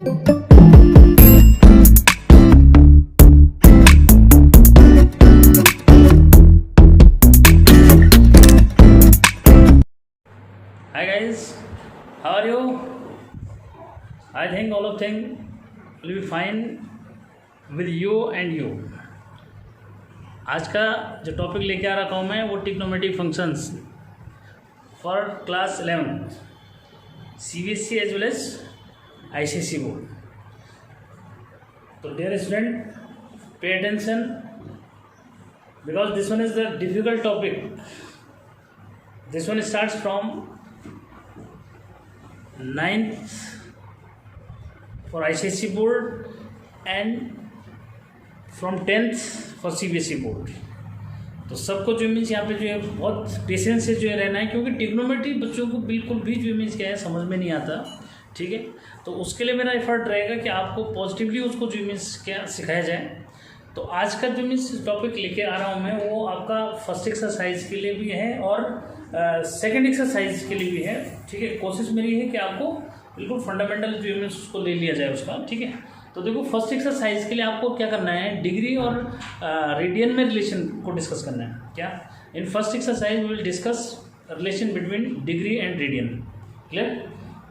Hi guys, how are you? I think all of things will be fine with you and you. आज का जो topic लेके आ रखा हूँ मैं वो trigonometric functions for class 11 CBSE as well as ICSE board. तो dear student, pay attention because this one is the difficult topic. This one starts from 9th for ICSE board and from 10th for CBSE board. तो सबको जो means यहाँ पे जो है बहुत patience से जो है रहना है, क्योंकि ट्रिग्नोमेट्री बच्चों को बिल्कुल भी जो मीन्स क्या है समझ में नहीं आता. ठीक है, तो उसके लिए मेरा एफर्ट रहेगा कि आपको पॉजिटिवली उसको जो मीन्स क्या सिखाया जाए. तो आज का जो मीन्स टॉपिक लेके आ रहा हूँ मैं वो आपका फर्स्ट एक्सरसाइज के लिए भी है और सेकंड एक्सरसाइज के लिए भी है. ठीक है, कोशिश मेरी है कि आपको बिल्कुल फंडामेंटल जो मीन्स उसको ले लिया जाए उसका. ठीक है, तो देखो फर्स्ट एक्सरसाइज के लिए आपको क्या करना है, डिग्री और रेडियन में रिलेशन को डिस्कस करना है. क्या in first exercise we will discuss relation between degree and radian. Clear?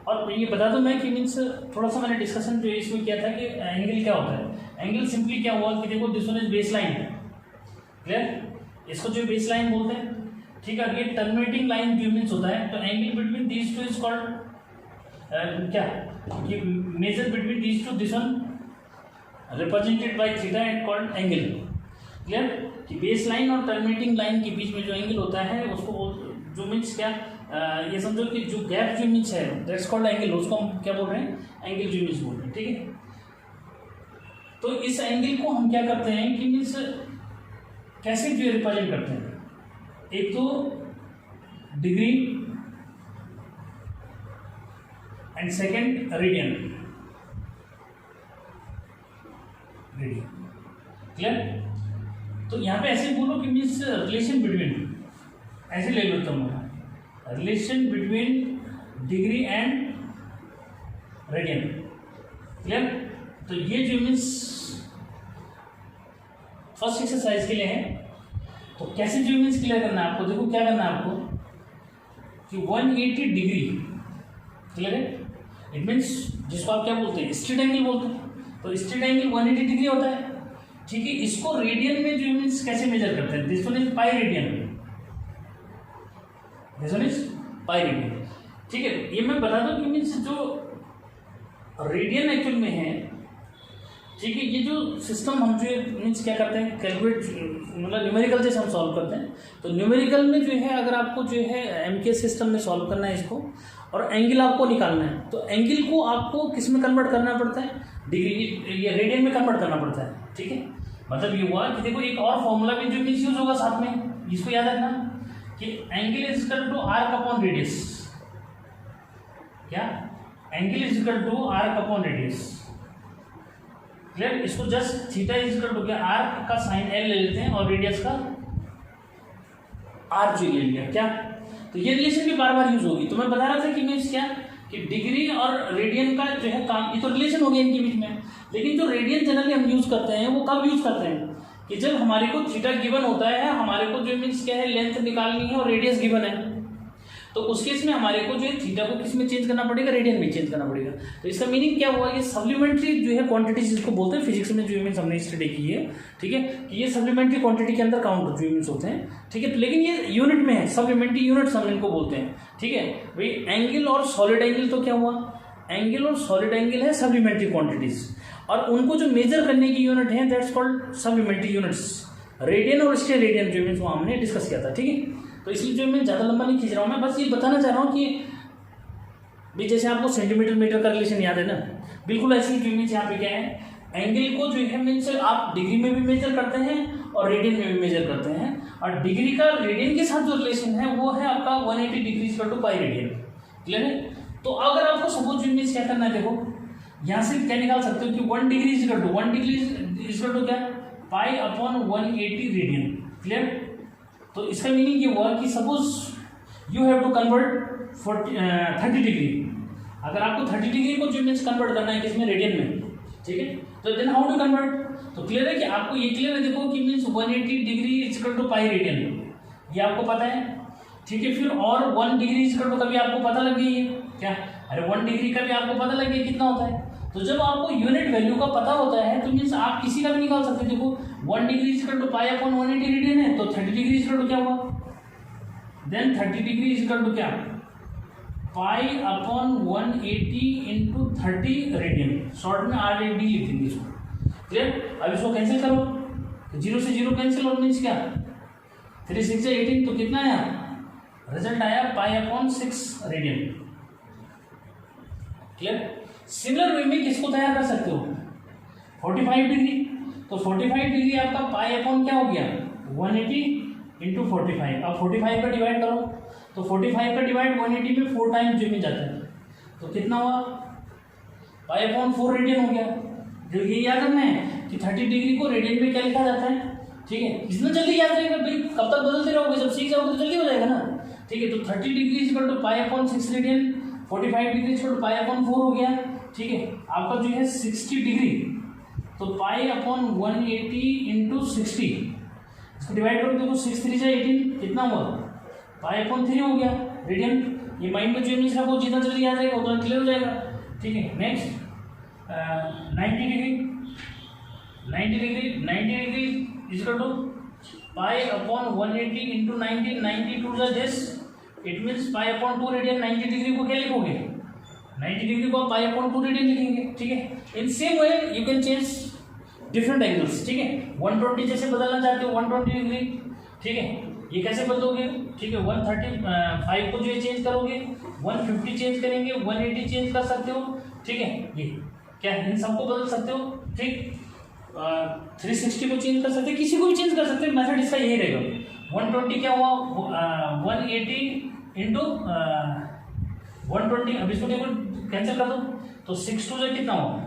और ये बता दूं मैं कि मीन्स थोड़ा सा मैंने डिस्कशन जो इसमें किया था कि एंगल क्या होता है. एंगल सिंपली क्या हुआ कि देखो this one is base line. Clear? इसको जो बेस लाइन बोलते हैं. ठीक है, ये टर्मिनेटिंग लाइन जो मीन्स होता है. तो angle between these two is called क्या, ये measure between these two, this one represented by theta and called angle. Clear? कि बेस लाइन और टर्मिनेटिंग लाइन के बीच में जो एंगल होता है उसको जो मीन्स क्या, ये समझो कि जो गैप जो मीन्स है दैट्स कॉल्ड एंगल. उसको हम क्या बोल रहे हैं, एंगल जो मीन्स बोल रहे हैं. ठीक है, तो इस एंगल को हम क्या करते हैं कि मीन्स कैसे जो रिप्रेजेंट करते हैं. एक तो degree and second radian. Clear? तो यहाँ पे ऐसे बोलो कि मीन्स रिलेशन बिटवीन, ऐसे ले लो तुम, relation between degree and radian. Clear? तो ये जो मीन्स फर्स्ट एक्सरसाइज के लिए है. तो कैसे जो मीन्स क्लियर करना है आपको, देखो क्या करना है आपको कि 180 डिग्री. क्लियर है? इट मीन्स जिसको आप क्या बोलते हैं, स्ट्रेट एंगल बोलते हैं. तो स्ट्रेट एंगल 180 डिग्री होता है. ठीक है, इसको रेडियन में जो मीन्स कैसे मेजर करते हैं, this one is pi radian. This one is pi radian. ठीक है, ये मैं बता दूं कि मीन्स जो रेडियन एक्चुअल में है. ठीक है, ये जो सिस्टम हम जो मीन्स क्या करते हैं, कैलकुलेट मतलब न्यूमेरिकल जैसे हम सॉल्व करते हैं. तो न्यूमेरिकल में जो है अगर आपको जो है MK सिस्टम में सॉल्व करना है इसको, और एंगल आपको निकालना है, तो एंगल को आपको किस में कन्वर्ट करना पड़ता है, डिग्री ये रेडियन में कन्वर्ट करना पड़ता है. ठीक है, मतलब ये हुआ कि देखो एक और फॉर्मूला भी जो मीन्स यूज होगा साथ में, इसको याद रखना कि angle is equal to arc upon radius. क्या, angle is equal to arc upon radius. Clear? इसको just theta is equal to क्या, आर्क का साइन L ले लेते हैं और रेडियस का R जो ले लिया. क्या, तो ये रिलेशन भी बार बार यूज होगी. तो मैं बता रहा था कि मीन्स क्या कि डिग्री और रेडियन का जो है काम, ये तो रिलेशन हो गया इनके बीच में. लेकिन जो रेडियन जनरली हम यूज करते हैं वो कब यूज करते हैं कि जब हमारे को थीटा गिवन होता है, हमारे को जो मीन्स क्या है लेंथ निकालनी है और रेडियस गिवन है. तो उस केस में हमारे को जो है थीटा को किस में चेंज करना पड़ेगा, रेडियन में चेंज करना पड़ेगा. तो इसका मीनिंग क्या हुआ, ये सप्लीमेंट्री जो है क्वांटिटी जिसको बोलते हैं फिजिक्स में जो मीन्स हमने स्टडी की है. ठीक है, कि ये सप्लीमेंट्री क्वांटिटी के अंदर काउंट जो मीन्स होते हैं. ठीक है, तो लेकिन ये यूनिट में है, सप्लीमेंट्री यूनिट्स हम इनको बोलते हैं. ठीक है भाई, एंगल और सॉलिड एंगल तो क्या हुआ, एंगल और सॉलिड एंगल है सप्लीमेंट्री क्वांटिटीज, और उनको जो मेजर करने की यूनिट है that's called supplementary units. Radian और स्टेयर रेडियन जो मीन्स वो हमने डिस्कस किया था. ठीक है, तो इसलिए जो मैं ज़्यादा लंबा नहीं खींच रहा हूँ, मैं बस ये बताना चाह रहा हूँ कि भी जैसे आपको सेंटीमीटर मीटर का रिलेशन याद है ना, बिल्कुल ऐसे ही जो मीन्स यहाँ पे क्या है, एंगल को जो है मीन्स आप डिग्री में भी मेजर करते हैं और रेडियन में भी मेजर करते हैं. और डिग्री का रेडियन के साथ जो रिलेशन है वो है आपका 180 degree equal to pi radian. Clear है? तो अगर आपको सपोज जो मीन्स क्या करना है, देखो यहाँ से क्या निकाल सकते हो कि 1 degree equal to 1 degree equal to क्या, पाई अपॉन 180 रेडियन. क्लियर? तो इसका मीनिंग ये हुआ कि suppose you have to convert 30 degree अगर आपको 30 डिग्री को जो मीन्स कन्वर्ट करना है किसमें, रेडियन में, ठीक है, तो देन हाउ टू कन्वर्ट। तो क्लियर है कि आपको ये क्लियर है, देखो कि means 180 degree equal to pi radian, ये आपको पता है, ठीक है। फिर और 1 डिग्री इक्वल टू का भी आपको पता लग गई है क्या, अरे 1 डिग्री का भी आपको पता लग गया कितना होता है। तो जब आपको यूनिट वैल्यू का पता होता है तो मीन्स आप किसी का भी निकाल सकते हैं। देखो 1 degree equal to pi upon 180 radian है, तो 30 डिग्री इक्वल टू क्या हुआ, देन 30 डिग्री इक्वल टू क्या, pi upon 180 into 30 radian, short में RAD लिख देंगे इसको, क्लियर। अब इसको कैंसिल करो, तो 0 से 0 कैंसिल, और मीन्स क्या 3 6 18, तो कितना आया, रिजल्ट आया पाई upon 6 radian, clear. Similar way में किसको तैयार कर सकते हो, 45 डिग्री, तो 45 डिग्री आपका पाई अपॉन क्या हो गया 180 इंटू 45, अब 45 का डिवाइड करो, तो 45 का डिवाइड 180 में 4 टाइम जो में जाता है, तो कितना हुआ पाई अपॉन 4 रेडियन हो गया। जो ये याद रखना है कि 30 डिग्री को रेडियन में क्या लिखा जाता है, ठीक है, जितना जल्दी याद रहेगा भाई, कब तक बदलते रहोगे, जब सीख जाओगे तो जल्दी हो जाएगा ना, ठीक है। तो 30 degree equal to pi upon 6 radian, 45 degree equal to pi upon 4 हो गया, ठीक है। आपका जो है 60 डिग्री, तो पाई अपॉन 180 इंटू 60, इसको डिवाइड करो, देखो 6 3 जा 18, कितना हुआ पाई अपॉन 3 हो गया रेडियन। ये माइंड में जो इमेज है वो जितना जल्दी याद रहेगा उतना क्लियर हो जाएगा, ठीक है। Next 90 degree, 90 degree equal to pi upon 180 into 90, 92 जा this, it means pi upon 2 radian. 90 degree को क्या लिखोगे, 90 डिग्री को आप पाई अपॉन 2 रेडियन लिखेंगे, ठीक है। In same way you can change different angles, ठीक है। 120 जैसे बदलना चाहते हो 120 डिग्री, ठीक है, ये कैसे बदलोगे, ठीक है। 135 को जो है चेंज करोगे, 150 चेंज करेंगे, 180 चेंज कर सकते हो, ठीक है। ये क्या इन सबको बदल सकते हो, ठीक। 360 को चेंज कर सकते हो, किसी को भी चेंज कर सकते हो, मेथड इसका यही रहेगा। 120 क्या हुआ 180 इंटू 120, अब इसको देखो कैंसिल कर दो, तो 6 2 जा कितना हुआ,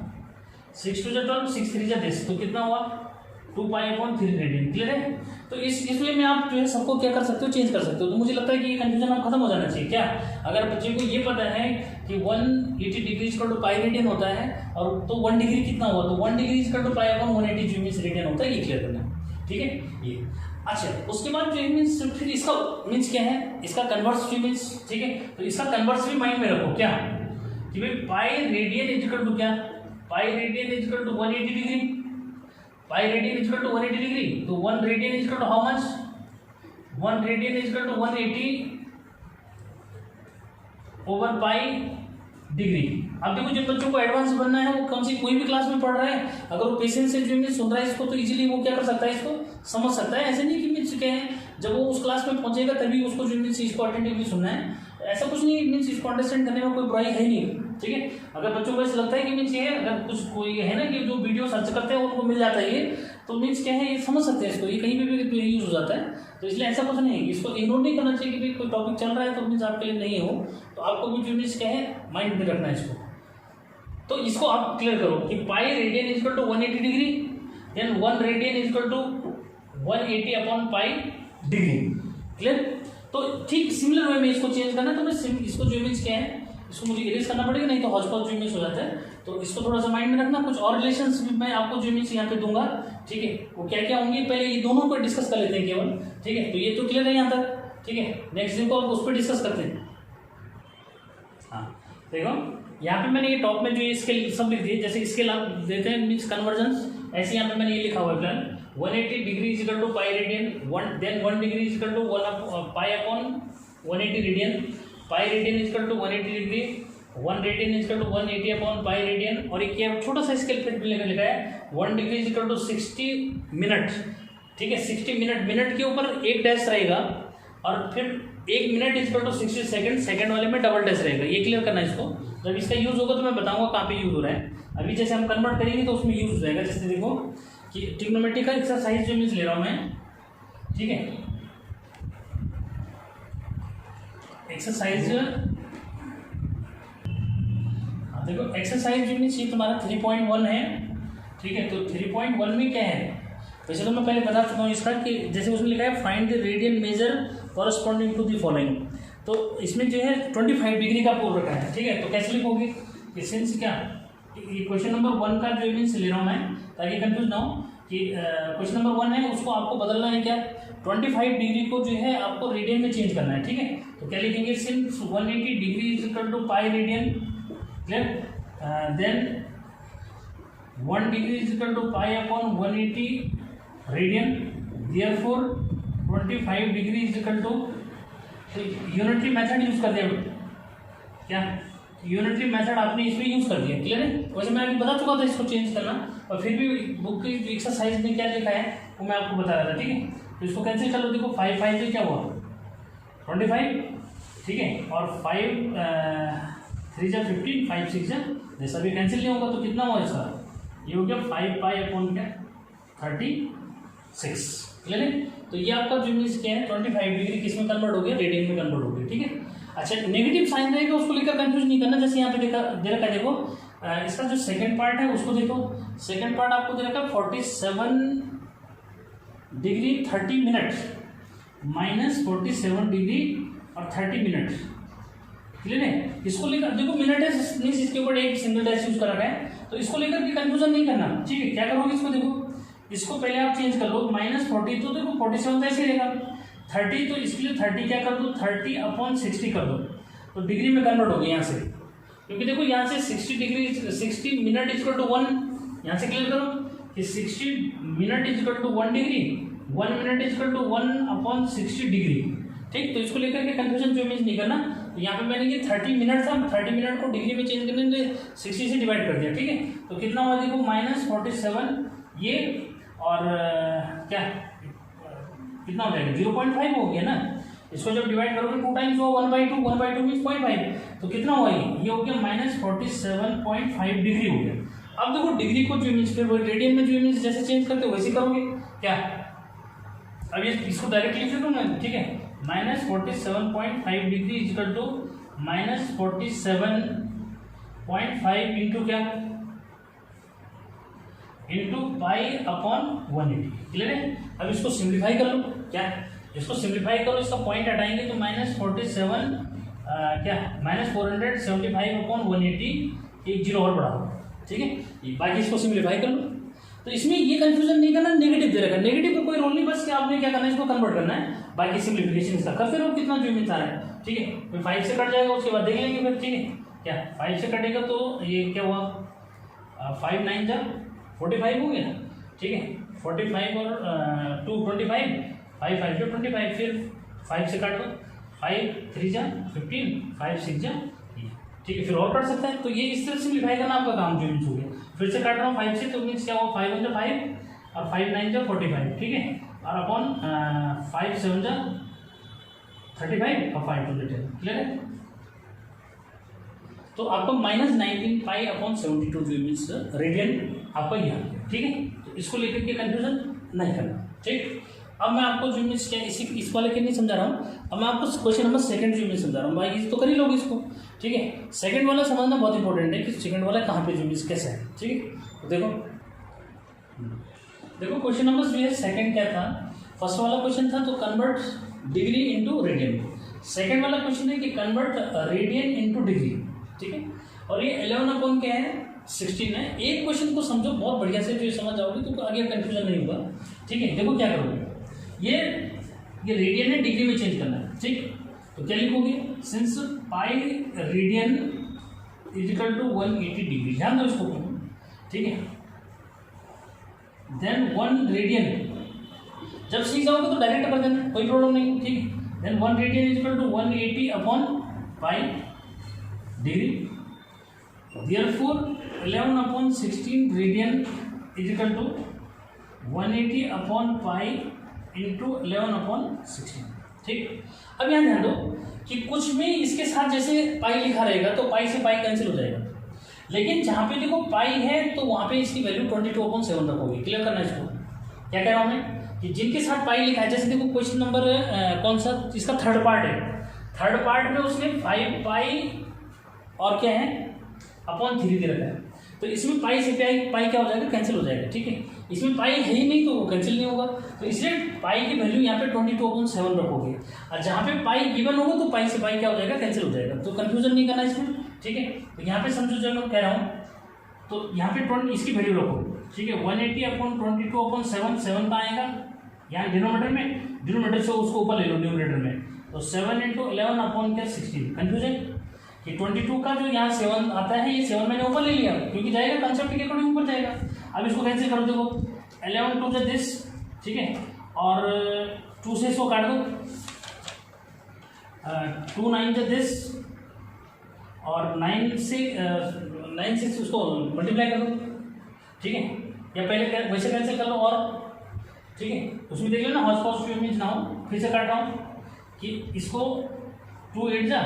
6 2 जा 12, 6 3 जा 10, तो कितना हुआ 2 पाई अपॉन 3 रेडियन, क्लियर है। तो इस वे में आप जो है सबको क्या कर सकते हो, चेंज कर सकते हो। तो मुझे लगता है कि ये कंफ्यूजन आप खत्म हो जाना चाहिए क्या, अगर बच्चे को ये पता है कि 180 degree equal to pi radian होता है, और तो 1 डिग्री कितना हुआ, तो 1 degree equal to pi upon 180 जो मीन्स रेडियन होता है, ये क्लियर करना, ठीक है। ये अच्छा, उसके बाद जो मीन्स फिर इसका मीन्स क्या है, इसका कन्वर्स जो मीन्स, ठीक है। तो इसका कन्वर्स भी माइंड में रखो क्या, कि भाई पाई रेडियन इक्वल टू क्या, pi radian equal to 180 degree, pi radian equal to 180 degree, तो 1 radian equal to how much, 1 radian equal to 180 over pi degree. अब देखो जिन बच्चों को एडवांस बनना है वो कौन सी कोई भी क्लास में पढ़ रहा है, अगर वो पेशेंस से जो मीन्स सुन रहा है इसको, तो इजीली वो क्या कर सकता है, इसको समझ सकता है। ऐसे नहीं कि मीन्स क्या है, जब वो उस क्लास में पहुंचेगा तभी उसको जो मीन्स इसको अटेंटिवली सुनना है, ऐसा कुछ नहीं, मीन्स इसको अंडरस्टैंड करने में कोई बुराई है नहीं, ठीक है। अगर बच्चों को ऐसा लगता है कि मीन्स ये है, अगर कुछ कोई है ना कि जो वीडियो सर्च करते हैं उनको मिल जाता है ये, तो मीन्स क्या है, ये समझ सकते हैं इसको, ये कहीं पे भी यूज हो जाता है, तो इसलिए ऐसा कुछ नहीं है, इसको इग्नोर नहीं करना चाहिए कि भाई कोई टॉपिक चल रहा है तो मीन्स आपके लिए नहीं हो, तो आपको भी जो मीन्स क्या है माइंड में रखना है इसको। तो इसको आप क्लियर करो कि pi radian equal to 180 degree, then 1 radian equal to 180 upon pi degree, clear. तो ठीक सिमिलर वे में इसको चेंज करना है, तो मैं इसको जो मीन्स क्या है इसको मुझे इरेज करना पड़ेगा, नहीं तो हॉच पॉच जो मीन्स हो जाता है, तो इसको थोड़ा सा माइंड में रखना। कुछ और रिलेशंस मैं आपको जो मीन्स यहाँ पे दूंगा, ठीक है, वो क्या क्या होंगे पहले ये दोनों पर डिस्कस कर लेते हैं केवल, ठीक है। तो ये तो क्लियर है यहाँ तक, ठीक है। नेक्स्ट दिन को आप उस पर डिस्कस करते हैं। हाँ देखो यहाँ पे मैंने ये टॉप में जो ये स्केल सब लिख दिए, जैसे स्केल आप देते हैं मीन्स कन्वर्जेंस, ऐसे यहाँ पे मैंने ये लिखा हुआ है plan 180 degree is equal to pi radian, then 1 degree is equal to 1 pi upon 180 radian, pi radian is equal to 180 degree, 1 radian is equal to 180 upon pi radian, और एक ये छोटा सा स्केल फिर लिखा है 1 degree is equal to 60 minute, ठीक है। 60 मिनट, मिनट के ऊपर एक डैश रहेगा, और फिर 1 minute is equal to 60 second, second वाले में डबल डैश रहेगा, ये क्लियर करना है इसको। जब इसका यूज़ होगा तो मैं बताऊंगा कहाँ पे यूज़ हो रहा है, अभी जैसे हम कन्वर्ट करेंगे तो उसमें यूज़ हो जाएगा। जैसे देखो कि ट्रिग्नोमेट्री का एक्सरसाइज जो मीन्स ले रहा हूँ मैं, ठीक है, एक्सरसाइज, देखो एक्सरसाइज जो मीन्स ये तुम्हारा 3.1 है, ठीक है। तो 3.1 में क्या है, वैसे तो मैं पहले बता चुका हूँ इसका, कि जैसे उसमें लिखा है find the radian measure corresponding to the following, तो इसमें जो है 25 डिग्री का पोल रखा है, ठीक है। तो कैसे लिखोगे कि सिंस क्या, ये क्वेश्चन नंबर 1 का जो मीन्स ले रहा हूँ मैं ताकि कंफ्यूज ना हो कि क्वेश्चन नंबर 1 है उसको आपको बदलना है क्या, 25 डिग्री को जो है आपको रेडियन में चेंज करना है, ठीक है। तो क्या लिखेंगे, since 180 degree is equal to pi radian, clear. Then 1 degree is equal to pi upon 180 radian, therefore 25 degree is equal to, unitary method use कर दिया क्या, यूनिटरी मेथड आपने इसमें यूज कर दिया, क्लियर है। वैसे मैं अभी बता चुका था इसको चेंज करना, और फिर भी बुक की एक्सरसाइज में क्या लिखा है वो मैं आपको बता रहा था, ठीक है। तो इसको कैंसिल कर लो, देखो 5 5 से क्या हुआ 25, ठीक है, और 5 3 जा 15, 5 6 जा, जैसा भी कैंसिल नहीं होगा तो कितना हुआ इसका, ये हो गया 5 पाई अपॉन क्या 36, क्लियर है। तो ये आपका जो मीन्स क्या है 25 डिग्री किस में कन्वर्ट हो गया, रेडियन में कन्वर्ट हो गया, ठीक है। अच्छा, नेगेटिव साइन रहेगा उसको लेकर कंफ्यूज नहीं करना, जैसे यहाँ पे देखा दे रखा है, देखो इसका जो सेकंड पार्ट है उसको देखो, सेकंड पार्ट आपको दे रखा है 47 डिग्री 30 मिनट माइनस 47 डिग्री और 30 मिनट, क्लियर है। इसको लेकर देखो मिनट है मीन्स इसके ऊपर एक सिंगल डैश यूज कर रखा है, तो इसको लेकर भी कंफ्यूजन नहीं करना, ठीक है। क्या करोगे इसको, देखो इसको पहले आप चेंज कर लो, -40 तो देखो 47 तो ऐसे रहेगा, 30 तो इसके लिए 30 क्या कर दो 30 अपॉन 60 कर दो, तो डिग्री में कन्वर्ट हो गया यहाँ से, क्योंकि देखो यहाँ से 60 डिग्री 60 मिनट इक्वल टू 1, यहाँ से क्लियर करो कि 60 minute equal to 1 degree, 1 minute equal to 1 upon 60 degree, ठीक। तो इसको लेकर के कंफ्यूजन जो मीन्स नहीं करना, तो यहाँ पे मैंने ये 30 मिनट था, 30 मिनट को डिग्री में चेंज करने तो 60 से डिवाइड कर दिया, ठीक है। तो कितना हुआ देखो -47 ये, और क्या कितना हो जाएगा 0.5 हो गया ना, इसको जब डिवाइड करोगे 2 टाइम्स हुआ 1/2, 1/2 मीन्स 0.5, तो कितना हुआ ये हो गया -47.5 डिग्री हो गया। अब देखो डिग्री को जो मीन्स फिर रेडियन में जो मीन्स जैसे चेंज करते हो वैसे करोगे क्या, अब ये इसको डायरेक्टली लिख दो ना, ठीक है। -47.5 degree is equal to -47.5 into क्या, इंटू पाई अपॉन 180, क्लियर है। अब इसको सिंप्लीफाई कर लो, क्या इसको सिंप्लीफाई करो, इसका पॉइंट हटाएंगे तो -47 क्या -475 अपॉन 180, एक जीरो और बढ़ाओ, ठीक है। बाकी इसको सिंप्लीफाई कर लो, तो इसमें ये कंफ्यूजन नहीं करना, नेगेटिव दे रखा है, नेगेटिव का कोई रोल नहीं, बस कि आपने क्या करना है इसको कन्वर्ट करना है, बाकी सिंप्लीफिकेशन इसका करते रहो कितना जो मिलता है, ठीक है। फिर 5 से कट जाएगा उसके बाद देख लेंगे फिर, ठीक है। क्या 5 से कटेगा तो ये क्या हुआ 5 9 जा 45 हो गया, ठीक है। 45 और 2 25, 5 5 जो 25, फिर 5 से काट दो, 5 3 जा 15, 5 6 जा, ठीक है। फिर और काट सकता है, तो ये इस तरह सिंप्लीफाई करना आपका काम जो मीन्स हो गया। फिर से काट रहा हूँ 5 से, तो मीन्स क्या हुआ 5 1 जा 5 और 5 9 जा 45, ठीक है। और अपॉन 5 7 जा 35 और 5 2 जा 10, क्लियर है। तो आपको -19 पाई अपॉन 72 जो मीन्स रेडियन आपका ये आ गया, ठीक है। तो इसको लेकर के कंफ्यूजन नहीं करना, ठीक। अब मैं आपको जो मीन्स क्या इस वाले के नहीं समझा रहा हूँ, अब मैं आपको क्वेश्चन नंबर 2 जो मीन्स समझा रहा हूँ, भाई तो कर ही लोगे इसको, ठीक है। सेकंड वाला समझना बहुत इंपॉर्टेंट है कि सेकंड वाला कहाँ पे जो मीन्स कैसे है, ठीक है। तो देखो क्वेश्चन नंबर जो है सेकंड क्या था, फर्स्ट वाला क्वेश्चन था तो convert degree into radian, second वाला क्वेश्चन है कि कन्वर्ट रेडियन इंटू डिग्री, ठीक है। और ये 11 अपॉन क्या है 16 है। एक क्वेश्चन को समझो बहुत बढ़िया से, जो समझ जाओगे तो आगे कंफ्यूजन नहीं होगा, ठीक है। देखो क्या करोगे, ये रेडियन है, डिग्री में चेंज करना है, ठीक। तो क्या लिखोगे, since pi radian is equal to 180 degree, ध्यान दो इसको, ठीक है। देन 1 रेडियन, जब सीख जाओगे तो डायरेक्ट कर देना, कोई प्रॉब्लम नहीं, ठीक है। Then 1 radian is equal to 180 upon pi degree, therefore 11 upon 16 radian is equal to 180 upon pi into 11 upon 16, ठीक। अब यहाँ ध्यान दो कि कुछ भी इसके साथ जैसे पाई लिखा रहेगा तो पाई से पाई कैंसिल हो जाएगा, लेकिन जहाँ पे देखो पाई है तो वहाँ पे इसकी वैल्यू 22/7 रखोगे, क्लियर करना इसको। क्या कह रहा हूँ मैं कि जिनके साथ पाई लिखा है, जैसे देखो क्वेश्चन नंबर कौन सा, इसका थर्ड पार्ट है, थर्ड पार्ट में उसने 5 पाई और क्या है अपॉन 3 दे रखा है, तो इसमें पाई से पाई क्या हो जाएगा, कैंसिल हो जाएगा, ठीक है। इसमें पाई है ही नहीं तो वो कैंसिल नहीं होगा, तो इसलिए पाई की वैल्यू यहाँ पे 22/7 रखोगे, और जहाँ पे पाई गिवन होगा तो पाई से पाई क्या हो जाएगा, कैंसिल हो जाएगा। तो कंफ्यूजन नहीं करना इसमें, ठीक है। तो यहाँ पे समझो जो मैं कह रहा हूँ, तो यहाँ पे इसकी वैल्यू रखो, ठीक है। 180/22/7, 7 का आएगा यहाँ डिनोमीटर में, डिनोमीटर से उसको ऊपर ले लो न्यूमरेटर में, तो 7 × 11/16। कंफ्यूजन कि 22 का जो यहाँ 7 आता है, ये 7 मैंने ऊपर ले लिया क्योंकि जाएगा कंसेप्ट के अकॉर्डिंग ऊपर जाएगा। अब इसको कैंसिल करो, देखो 11 2 × दिस, ठीक है, और 2 से इसको काट दो, 2 9 × दिस, और 9 से उसको मल्टीप्लाई कर दो, ठीक है, या पहले वैसे कैंसिल कर लो, और ठीक है उसमें देख लो ना, हॉस पॉस टू मीन्स ना हो, फिर से काट रहा हूँ कि इसको 2 8 जा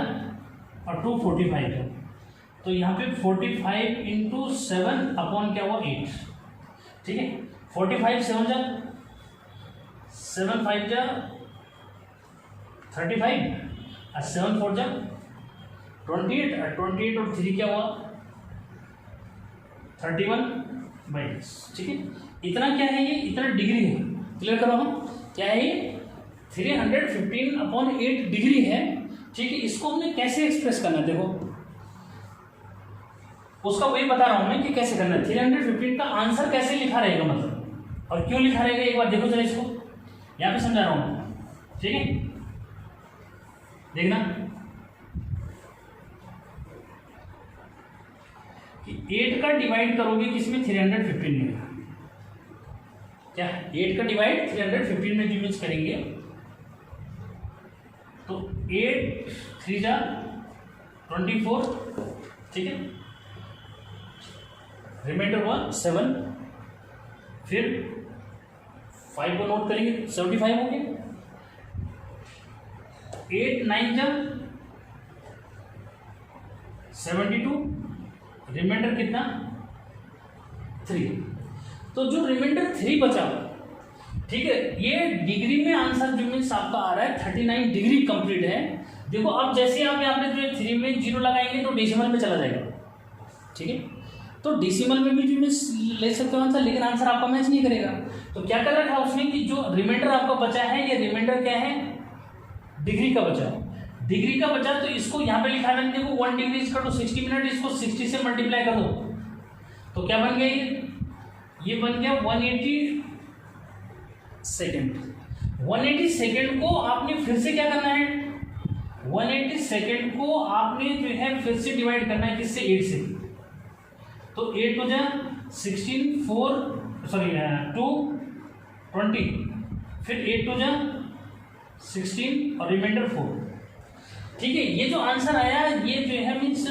और 2 45 है, तो यहाँ पे 45 × 7 अपॉन क्या हुआ 8, ठीक है। 45 7 जा 7 5 जा 35, और 7 4 जा 28, और 28 और 3 क्या हुआ 31/10, ठीक है। इतना क्या है, ये इतना डिग्री है, क्लियर करो हम, क्या है ये 315/8 डिग्री है, ठीक है। इसको हमने कैसे एक्सप्रेस करना है, देखो उसका वही बता रहा हूं मैं कि कैसे करना है। 315 का आंसर कैसे लिखा रहेगा, मतलब और क्यों लिखा रहेगा, एक बार देखो जरा इसको, यहां पे समझा रहा हूं, ठीक है। देखना कि 8 का डिवाइड करोगे किसमें, 315 में, क्या 8 का डिवाइड 315 में यूज करेंगे, तो 8 3 जा 24, ठीक है, रिमाइंडर हुआ 7, फिर 5 को नोट करेंगे 75 हो गया, 8 9 जा 72, रिमाइंडर कितना 3, तो जो रिमाइंडर 3 बचा, ठीक है, ये डिग्री में आंसर जो मीन्स आपका आ रहा है 39 डिग्री कंप्लीट है। देखो अब जैसे आप यहाँ पे जो 3 में 0 लगाएंगे तो डेसिमल में चला जाएगा, ठीक है, तो डेसिमल में भी जो मीन्स ले सकते हो आंसर, लेकिन आंसर आपका मैच नहीं करेगा। तो क्या कर रखा है उसने कि जो रिमाइंडर आपका बचा है, ये रिमाइंडर क्या है, डिग्री का बचा, डिग्री का बचा, तो इसको यहाँ पे लिखा है, देखो 1 डिग्री इसका तो 60 मिनट, इसको 60 से मल्टीप्लाई कर दो, तो क्या बन गया, ये बन गया 180 सेकेंड। 180 सेकेंड को आपने फिर से क्या करना है, 180 सेकेंड को आपने जो है फिर से डिवाइड करना है, किससे, 8 से, तो 8 हो जाए 16 4 सॉरी 2 20, फिर 8 हो जाए 16 और रिमाइंडर 4, ठीक है। ये जो आंसर आया ये जो है मीन्स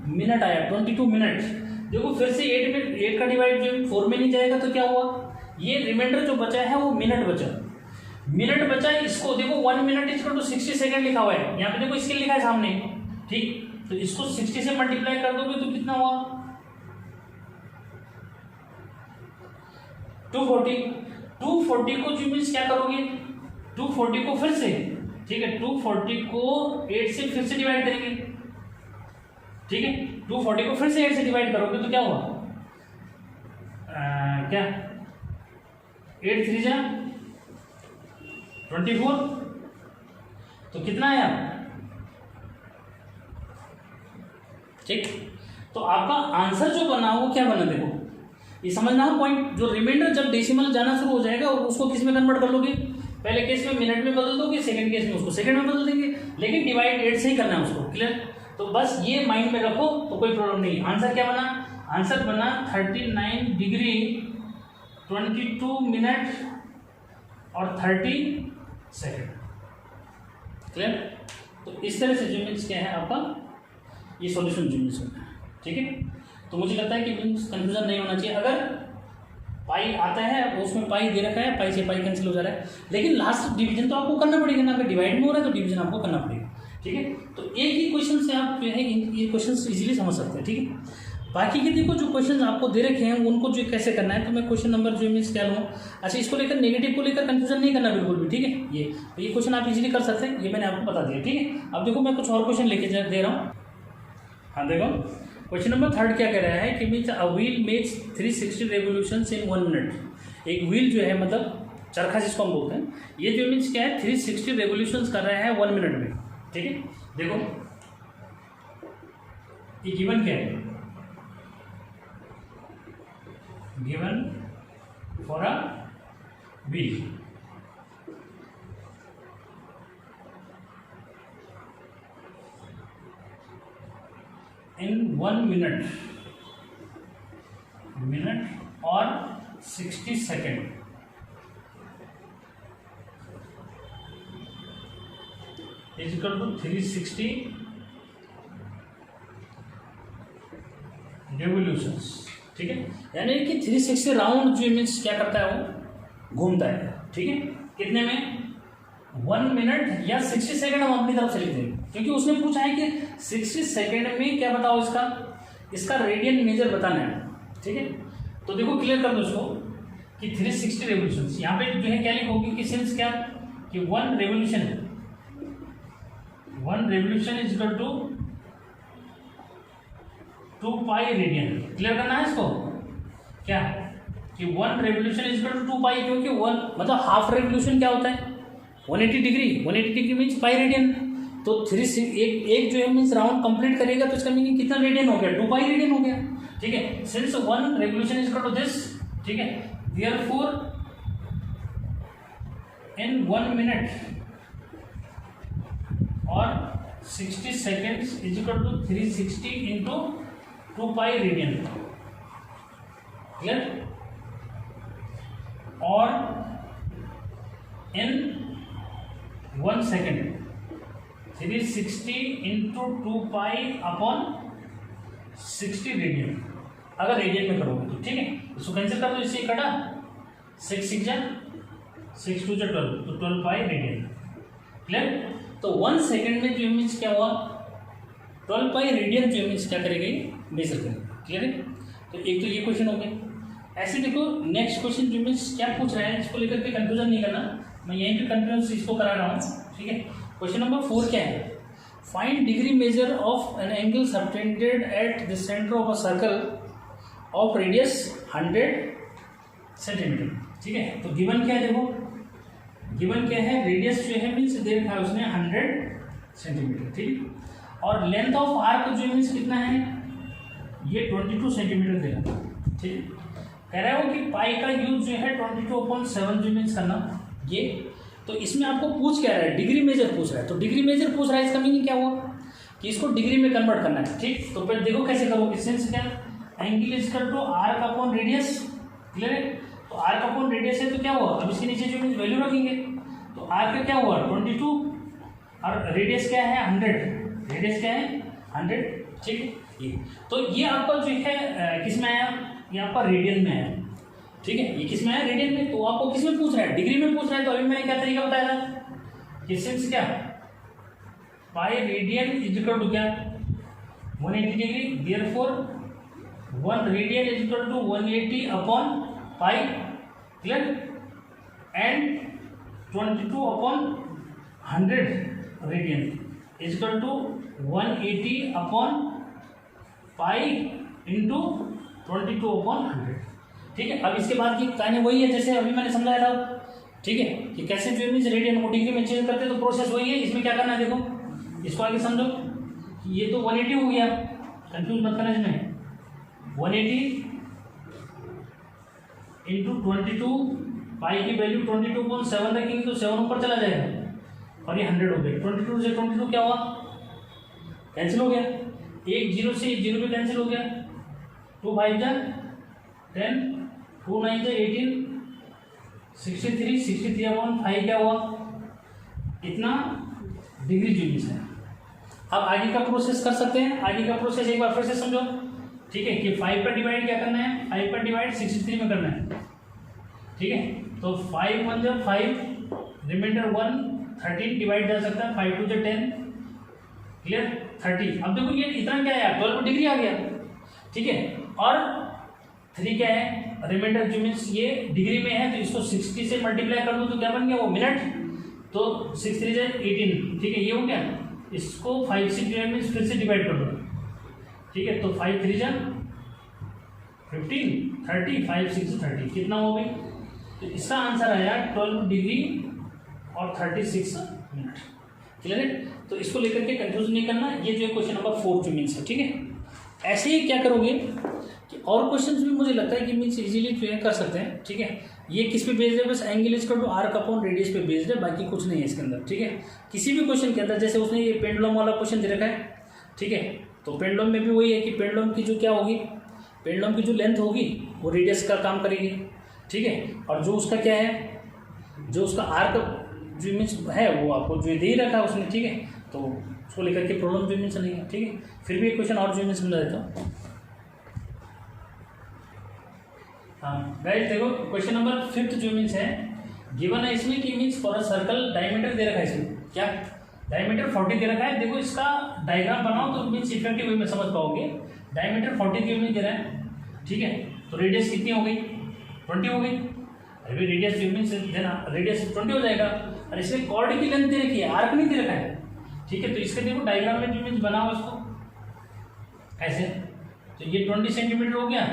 मिनट आया 22 मिनट। देखो फिर से 8 में 8 का डिवाइड जो 4 में नहीं जाएगा तो क्या हुआ, ये रिमाइंडर जो बचा है वो मिनट बचा, मिनट बचा, इसको देखो 1 मिनट इक्वल टू 60 सेकंड लिखा हुआ है, यहाँ पे देखो इसके लिखा है सामने, ठीक, तो इसको 60 से मल्टीप्लाई कर दोगे तो कितना हुआ 240। 240 को जो मीन्स क्या करोगे, 240 को फिर से, ठीक है, 240 को 8 से फिर से डिवाइड करेंगे, ठीक है, 240 को फिर से 8 से डिवाइड करोगे तो क्या हुआ, क्या 8 3 जा 24, तो कितना आया, ठीक। तो आपका आंसर जो बना वो क्या बना, देखो ये समझना है पॉइंट, जो रिमाइंडर जब डेसिमल जाना शुरू हो जाएगा और उसको किस में कन्वर्ट कर लोगे, पहले केस में मिनट में बदल दोगे, सेकंड केस में उसको सेकंड में बदल देंगे, लेकिन डिवाइड 8 से ही करना है उसको, क्लियर। तो बस ये माइंड में रखो तो कोई प्रॉब्लम नहीं। आंसर क्या बना, आंसर बना 39 डिग्री 22 मिनट और 30 सेकेंड, क्लियर। तो इस तरह से जो मीन्स क्या है आपका ये सॉल्यूशन जो मीन्स होता है, ठीक है। तो मुझे लगता है कि मीन्स कन्फ्यूजन नहीं होना चाहिए। अगर पाई आता है उसमें पाई दे रखा है, पाई से पाई कैंसिल हो जा रहा है, लेकिन लास्ट डिवीजन तो आपको करना पड़ेगा ना, अगर डिवाइड में हो रहा है तो डिवीजन आपको करना पड़ेगा, ठीक है। तो एक ही क्वेश्चन से आप जो है ये क्वेश्चन इजीली समझ सकते हैं, ठीक है। बाकी के देखो जो क्वेश्चन आपको दे रखे हैं उनको जो कैसे करना है, तो मैं क्वेश्चन नंबर जो मीन्स क्या लूँ, अच्छा इसको लेकर नेगेटिव को लेकर कंफ्यूजन नहीं करना बिल्कुल भी, ठीक है। ये क्वेश्चन आप इजीली कर सकते हैं, ये मैंने आपको बता दिया, ठीक है। अब देखो मैं कुछ और क्वेश्चन लेके दे रहा हूँ, हाँ देखो क्वेश्चन नंबर 3 क्या कह रहा है कि means a wheel makes 360 revolutions in 1 minute. एक व्हील जो है मतलब चरखा जिसको हम बोलते हैं, ये जो मीन्स क्या है 360 रेवोल्यूशंस कर रहा है 1 मिनट में। ठीक है, देखो ये गिवन क्या है, given for a wheel in 1 minute or 60 second is equal to 360 revolutions। ठीक है, यानी कि 360 राउंड जो मीन्स क्या करता है वो घूमता है। ठीक है, कितने में 1 मिनट या 60 सेकंड हम अपनी तरफ से लिख देंगे, क्योंकि उसने पूछा है कि 60 सेकंड में क्या बताओ इसका रेडियन मेजर बताना है। ठीक है, तो देखो क्लियर कर दो उसको कि 360 रेवोल्यूशन यहाँ पे जो है क्या लिखोगे कि सिंस क्या कि 1 revolution is equal to 2 pi radian. Clear करना है इसको क्या कि 1 revolution is equal to 2 pi, क्योंकि 1 मतलब हाफ रेवोल्यूशन क्या होता है 180 डिग्री मीन्स पाई रेडियन। तो एक जो है मीन्स राउंड कंप्लीट करेगा तो इसका मीनिंग कितना रेडियन हो गया 2 पाई रेडियन हो गया। ठीक है, since 1 revolution is equal to this. ठीक है, देयरफॉर इन 1 मिनट और 60 seconds is equal to 360 into 2 pi radian. Clear, और in 1 second 360 into 2 pi upon 60 radian, अगर रेडियन में करोगे तो। ठीक है, इसको कैंसिल कर दो, इससे कटा 6 6 जा 6 2 जा 12, तो 12 पाई रेडियन। क्लियर, तो 1 सेकेंड में जो मीन्स क्या हुआ 12 पाई रेडियन जो मीन्स क्या करेगा मेजर करेगा। क्लियर है, तो एक तो ये क्वेश्चन हो गया। ऐसे देखो नेक्स्ट क्वेश्चन जो मीन्स क्या पूछ रहा है, इसको लेकर के कंफ्यूजन नहीं करना, मैं यहीं पे कंफ्यूजन इसको करा रहा हूँ। ठीक है, क्वेश्चन नंबर 4 क्या है, find degree measure of an angle subtended at the centre of a circle of radius 100 centimetre. ठीक है, तो गिवन क्या है, देखो गिवन क्या है, रेडियस जो है मीन्स दे रखा है उसने 100 सेंटीमीटर। ठीक, और लेंथ ऑफ आर्क जो मीन्स कितना है, ये 22 सेंटीमीटर दे रहा है। ठीक, कह रहा है वो कि पाई का यूज जो है 22/7 जो मीन्स करना ये। तो इसमें आपको पूछ क्या रहा है, डिग्री मेजर पूछ रहा है। तो डिग्री मेजर पूछ रहा है, इसका मीनिंग क्या हुआ कि इसको डिग्री में कन्वर्ट करना है। ठीक, तो फिर देखो कैसे करोगे, सिंस क्या angle is equal to arc upon radius. Clear है, तो आर्क अपॉन रेडियस है तो क्या हुआ, अब इसके नीचे जो वैल्यू रखेंगे तो आर्क का क्या हुआ 22 और रेडियस क्या है 100, रेडियस क्या है 100। ठीक है, ये तो ये आपका जो है किस में आया, ये आपका रेडियन में है। ठीक है, ये किस में है रेडियन में, तो आपको किस में पूछ रहा है डिग्री में पूछ रहा है। तो अभी मैंने क्या तरीका बताया था कि सिंस क्या pi radian is equal to क्या 180 degree, therefore 1 radian is equal to 180 upon pi. Clear, and 22 upon 100 radian is equal to 180 upon pi into 22 upon 100। ठीक है, अब इसके बाद की कहानी वही है जैसे अभी मैंने समझाया था। ठीक है, कि कैसे जो मीन्स रेडियन को डिग्री में चेंज करते हैं, तो प्रोसेस वही है। इसमें क्या करना है, देखो इसको आगे समझो, ये तो 180 हो गया, कंफ्यूज मत करना इसमें। 180 इंटू 22 पाई की वैल्यू 22.7 रखेंगे तो 7 ऊपर चला जाएगा और ये 100 हो गया। 22 से 22 क्या हुआ, कैंसिल हो गया, एक जीरो से 0 भी कैंसिल हो गया, 2 5 जा 10, 2 9 जा 18, 63 अपॉन 5 क्या हुआ, इतना डिग्री जूलियस है। अब आगे का प्रोसेस कर सकते हैं, आगे का प्रोसेस एक बार फिर से समझो। ठीक है, कि 5 पर डिवाइड क्या करना है, 5 पर डिवाइड 63 में करना है। ठीक है, तो 5 1 जा 5, रिमाइंडर 1, 13 डिवाइड जा सकता है, 5 2 जा 10, क्लियर 30। अब देखो ये इतना क्या है 12 डिग्री आ गया। ठीक है, और 3 क्या है रिमाइंडर जो मीन्स ये डिग्री में है, तो इसको 60 से मल्टीप्लाई कर दो तो क्या बन गया वो मिनट, तो 6 3 18। ठीक है, ये हो गया, इसको 5 से जो मीन्स फिर से डिवाइड कर दो, ठीक है, तो 5 3 15, 30, 5 6 30, कितना हो गई? तो इसका आंसर आया 12 डिग्री और 36 मिनट। क्लियर है? तो इसको लेकर के कंफ्यूज नहीं करना, ये जो है क्वेश्चन नंबर 4 जो मीन्स है। ठीक है, ऐसे ही क्या करोगे कि और क्वेश्चंस भी मुझे लगता है कि मीन्स इजीली जो है कर सकते हैं। ठीक है, ये किस पे बेस्ड है? बस angle is equal to arc upon radius पे बेस्ड है, बाकी कुछ नहीं है इसके अंदर। ठीक है, किसी भी क्वेश्चन के अंदर, जैसे उसने ये पेंडुलम वाला क्वेश्चन दे रखा है, ठीक है, तो पेंडुलम में भी वही है कि पेंडुलम की जो क्या होगी, पेंडुलम की जो लेंथ होगी वो रेडियस का काम करेगी। ठीक है, और जो उसका क्या है, जो उसका आर्क जो मीन्स है वो आपको जो दे ही रखा है उसने। ठीक है, तो उसको लेकर के प्रॉब्लम जो मीन्स नहीं है। ठीक है, फिर भी एक क्वेश्चन और जो मीन्स मिला देता हूँ। हाँ गाइस देखो, क्वेश्चन नंबर 5 जो मीन्स है, गिवन है इसमें कि means for a circle diameter दे रखा है इसमें, क्या डायमीटर 40 दे रखा है। देखो इसका डायग्राम बनाओ तो मीन्स इफेक्टिव वे में समझ पाओगे। डायमीटर 40 के मीन दे रहा है, ठीक है, तो रेडियस कितनी हो गई? 20 हो गई। अभी रेडियस जो मीन्स देना, रेडियस 20 हो जाएगा। और इसमें कॉर्ड की लेंथ दे रखी है, आर्क नहीं दे रखा है। ठीक है, तो इसके देखो डायग्राम में जो मीन्स बनाओ इसको ऐसे, तो ये 20 सेंटीमीटर हो गया,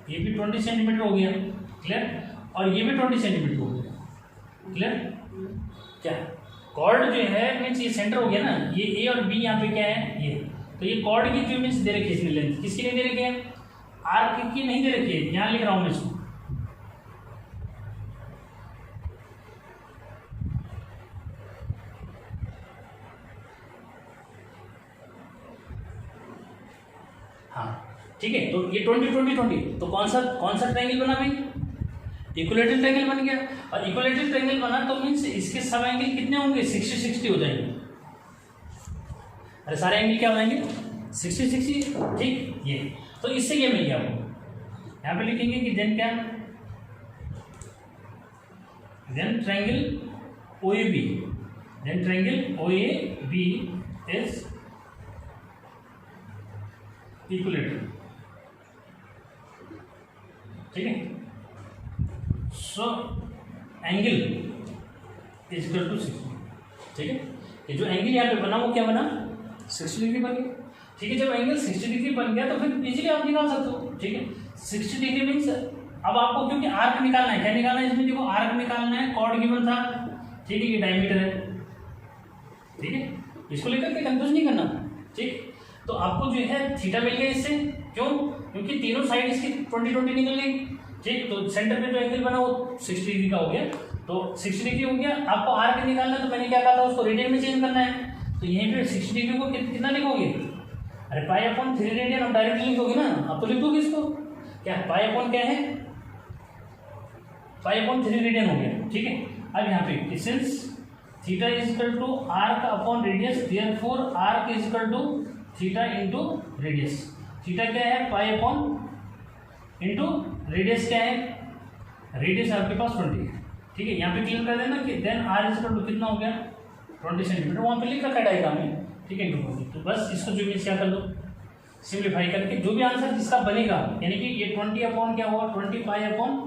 ये भी 20 सेंटीमीटर हो गया। क्लियर? और ये भी 20 सेंटीमीटर हो गया। क्लियर? क्या कॉर्ड जो है मीन्स ये सेंटर हो गया ना, ये ए और बी यहाँ पे क्या है, ये, तो ये कॉर्ड की जो मीन्स दे रखी है इसमें लेंथ, किसकी नहीं दे रखी है? आर्क की नहीं दे रखी है। यहाँ लिख रहा हूँ मैं इसको, हाँ ठीक है, तो ये 20 20 20, तो कौन सा ट्रायंगल बना भाई? इक्विलेटरल ट्रायंगल बन गया। और इक्विलेटरल ट्रायंगल बना तो मीन्स इसके सब एंगल कितने होंगे? 60 60 हो जाएंगे। अरे सारे एंगल क्या हो जाएंगे? 60 60। ठीक, ये तो इससे क्या मिल गया आपको? यहाँ पे लिखेंगे कि देन क्या, then triangle OAB, then triangle OAB is equilateral. ठीक है, so angle is equal to 60। ठीक है, ये जो एंगल यहाँ पे बना वो क्या बना? 60 डिग्री बन गया। ठीक है, जब एंगल 60 डिग्री बन गया तो फिर इजीली आप निकाल सकते हो। ठीक है, 60 डिग्री मीन्स अब आपको क्योंकि आर्क निकालना है, क्या निकालना है इसमें? देखो आर्क निकालना है, कॉर्ड गिवन था। ठीक है, ये डायमीटर है। ठीक है, इसको लेकर के कंफ्यूज नहीं करना। ठीक, तो आपको जो है थीटा मिल गया इससे, क्यों? क्योंकि तीनों साइड इसकी 20 20 निकल गई। ठीक, तो सेंटर पे जो एंगल बना वो 60 डिग्री का हो गया, तो 60 डिग्री हो गया। आपको आर्क निकालना है तो मैंने क्या कहा था, उसको रेडियन में चेंज करना है। तो यहीं पे 60 डिग्री को कितना लिखोगे? अरे पाई अपॉन 3 रेडियन आप डायरेक्टली लिखोगे ना, आप तो लिख दोगे इसको। क्या पाई अपॉन क्या है? पाई अपॉन 3 रेडियन हो गया। ठीक है, अब यहाँ पे since theta is equal to arc upon radius, therefore arc is equal to theta into radius. Theta क्या है? पाई अपॉन इंटू रेडियस क्या है? रेडियस आपके पास 20 है। ठीक है, यहाँ पे क्लियर कर देना कि then R is equal to कितना हो गया? 20 सेंटीमीटर। वहाँ पे लिख रखा है डायग्राम में। ठीक है, इंटू 20। तो बस इसको जो मीन्स क्या कर दो, सिंप्लीफाई करके जो भी आंसर जिसका बनेगा, यानी कि ये 20 अपॉन क्या हुआ? 20 पाई अपॉन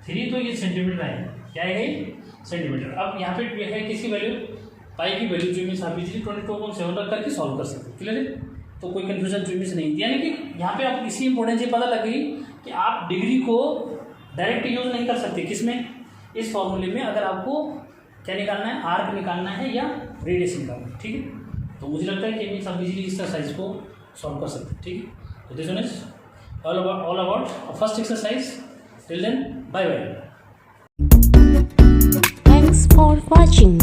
3, तो ये सेंटीमीटर आएगा। क्या है ये? सेंटीमीटर। अब यहाँ पे है किसकी वैल्यू? पाई की वैल्यू जो मीन्स आप इजीली 22.7 रख करके सॉल्व कर सकते हो। क्लियर है? तो कोई कंफ्यूजन जो मीन्स नहीं, यानी कि यहाँ पे आपको इसी इंपॉर्टेंस ये पता लग गई कि आप डिग्री को डायरेक्ट यूज नहीं कर सकते। किसमें? इस फॉर्मूले में। अगर आपको क्या निकालना है? आर्क निकालना है या रेडियस निकालना है। ठीक है, तो मुझे लगता है कि मीन्स आप इजीली इस एक्सरसाइज को सॉल्व कर सकते हैं। ठीक है, तो this one is all about first exercise. Till then, bye bye. Thanks for watching.